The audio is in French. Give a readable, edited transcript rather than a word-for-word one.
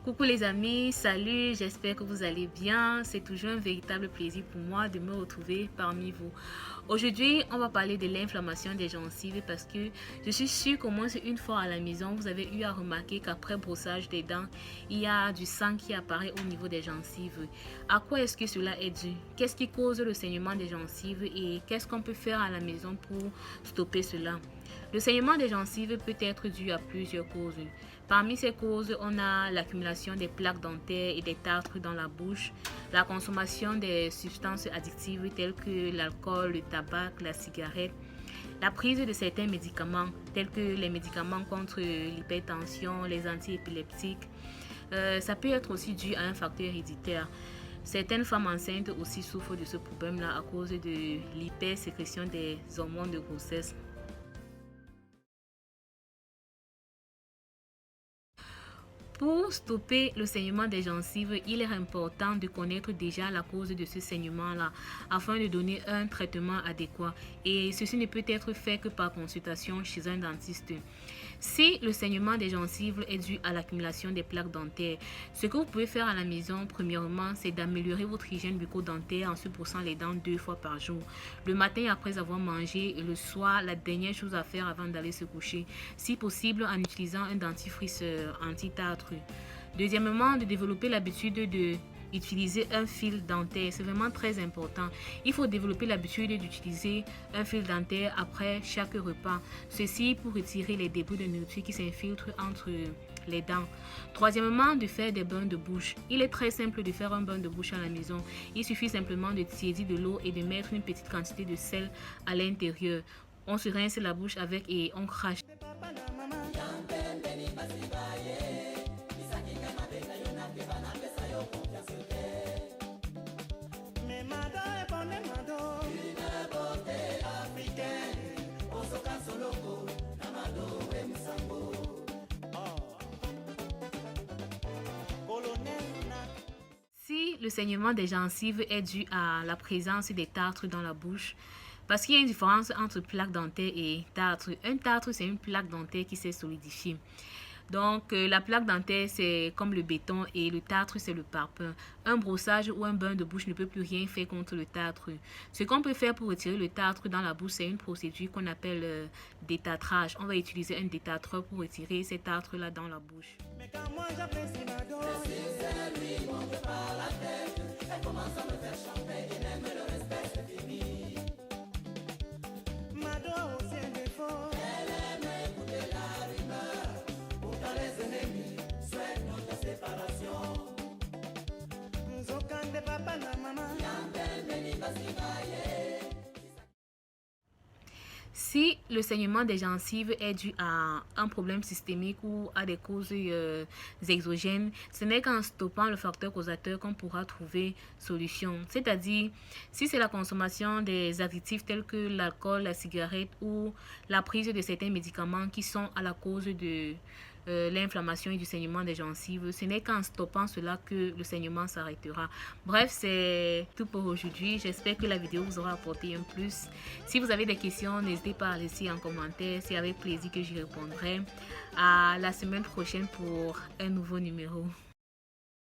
Coucou les amis, salut, j'espère que vous allez bien. C'est toujours un véritable plaisir pour moi de me retrouver parmi vous. Aujourd'hui, on va parler de l'inflammation des gencives parce que je suis sûre qu'au moins une fois à la maison, vous avez eu à remarquer qu'après brossage des dents, il y a du sang qui apparaît au niveau des gencives. À quoi est-ce que cela est dû? Qu'est-ce qui cause le saignement des gencives et qu'est-ce qu'on peut faire à la maison pour stopper cela? Le saignement des gencives peut être dû à plusieurs causes. Parmi ces causes, on a l'accumulation des plaques dentaires et des tartres dans la bouche, la consommation des substances addictives telles que l'alcool, le tabac, la cigarette, la prise de certains médicaments tels que les médicaments contre l'hypertension, les antiépileptiques. Ça peut être aussi dû à un facteur héréditaire. Certaines femmes enceintes aussi souffrent de ce problème-là à cause de l'hypersécrétion des hormones de grossesse. Pour stopper le saignement des gencives, il est important de connaître déjà la cause de ce saignement-là afin de donner un traitement adéquat. Et ceci ne peut être fait que par consultation chez un dentiste. Si le saignement des gencives est dû à l'accumulation des plaques dentaires, ce que vous pouvez faire à la maison, premièrement, c'est d'améliorer votre hygiène bucco-dentaire en se brossant les dents 2 fois par jour. Le matin après avoir mangé et le soir, la dernière chose à faire avant d'aller se coucher. Si possible, en utilisant un dentifrice anti-tartre. Deuxièmement, de développer l'habitude de utiliser un fil dentaire. C'est vraiment très important. Il faut développer l'habitude d'utiliser un fil dentaire après chaque repas. Ceci pour retirer les débris de nourriture qui s'infiltrent entre les dents. Troisièmement, de faire des bains de bouche. Il est très simple de faire un bain de bouche à la maison. Il suffit simplement de tiédir de l'eau et de mettre une petite quantité de sel à l'intérieur. On se rince la bouche avec et on crache. Si le saignement des gencives est dû à la présence des tartres dans la bouche, parce qu'il y a une différence entre plaque dentaire et tartre. Un tartre, c'est une plaque dentaire qui s'est solidifiée. Donc, la plaque dentaire, c'est comme le béton et le tartre, c'est le parpaing. Un brossage ou un bain de bouche ne peut plus rien faire contre le tartre. Ce qu'on peut faire pour retirer le tartre dans la bouche, c'est une procédure qu'on appelle détartrage. On va utiliser un détartreur pour retirer ces tartres-là dans la bouche. Mais quand moi j'apprécie ma dose, c'est lui monte par la tête. Elle commence à me faire chanter, il aime le respect, c'est fini. Ma dose aussi un défaut. Elle aime écouter la rumeur. Pourtant les ennemis souhaitent notre séparation. Nzokande papa na maman. Yambel beni basibaye. Si le saignement des gencives est dû à un problème systémique ou à des causes exogènes, ce n'est qu'en stoppant le facteur causateur qu'on pourra trouver solution. C'est-à-dire, si c'est la consommation des additifs tels que l'alcool, la cigarette ou la prise de certains médicaments qui sont à la cause de l'inflammation et du saignement des gencives, ce n'est qu'en stoppant cela que le saignement s'arrêtera. Bref, c'est tout pour aujourd'hui. J'espère que la vidéo vous aura apporté un plus. Si vous avez des questions, n'hésitez pas à laisser en commentaire. C'est avec plaisir que j'y répondrai. À la semaine prochaine pour un nouveau numéro.